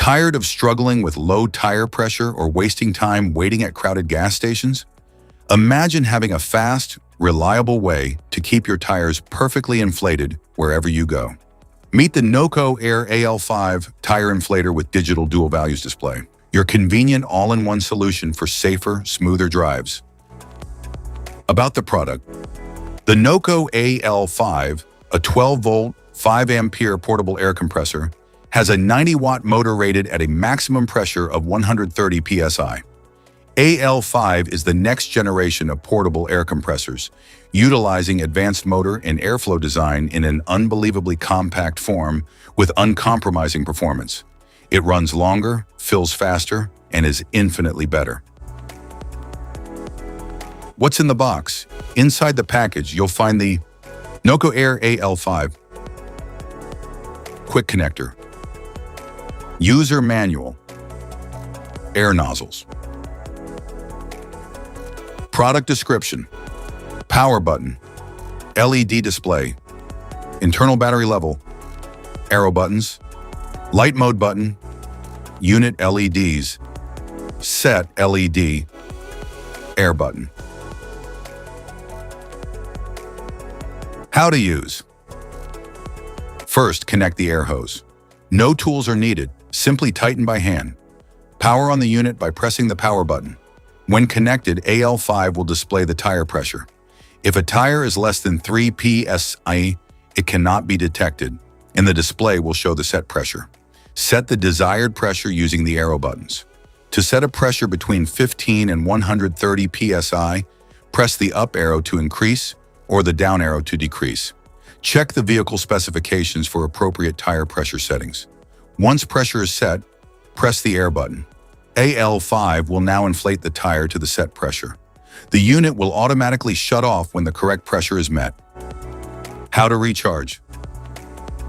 Tired of struggling with low tire pressure or wasting time waiting at crowded gas stations? Imagine having a fast, reliable way to keep your tires perfectly inflated wherever you go. Meet the NOCO Air AL5 tire inflator with digital dual values display. Your convenient all-in-one solution for safer, smoother drives. About the product. The NOCO AL5, a 12-volt, 5-ampere portable air compressor, has a 90-watt motor rated at a maximum pressure of 130 psi. AL5 is the next generation of portable air compressors, utilizing advanced motor and airflow design in an unbelievably compact form with uncompromising performance. It runs longer, fills faster, and is infinitely better. What's in the box? Inside the package, you'll find the NOCO Air AL5 quick connector, user manual, air nozzles. Product description: power button, LED display, internal battery level, arrow buttons, light mode button, unit LEDs, set LED, air button. How to use. First, connect the air hose. No tools are needed, simply tighten by hand. Power on the unit by pressing the power button. When connected, AL5 will display the tire pressure. If a tire is less than 3 psi, it cannot be detected, and the display will show the set pressure. Set the desired pressure using the arrow buttons. To set a pressure between 15 and 130 psi, press the up arrow to increase or the down arrow to decrease. Check the vehicle specifications for appropriate tire pressure settings. Once pressure is set, press the air button. AL5 will now inflate the tire to the set pressure. The unit will automatically shut off when the correct pressure is met. How to recharge.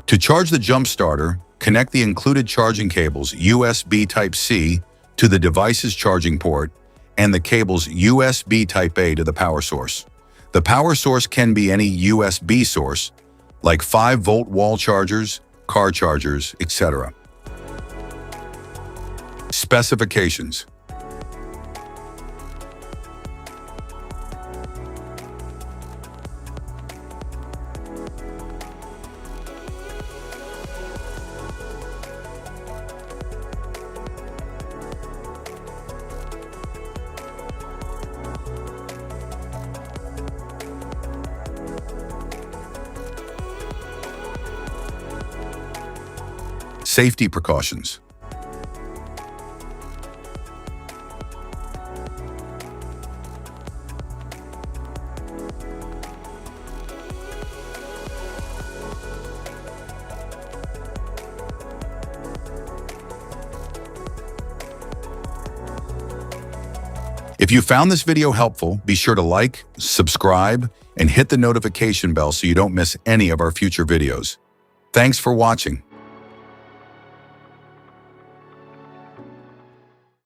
To charge the jump starter, connect the included charging cables USB Type-C to the device's charging port and the cables USB Type-A to the power source. The power source can be any USB source, like 5-volt wall chargers, car chargers, etc. Specifications. Safety precautions. If you found this video helpful, be sure to like, subscribe, and hit the notification bell so you don't miss any of our future videos. Thanks for watching.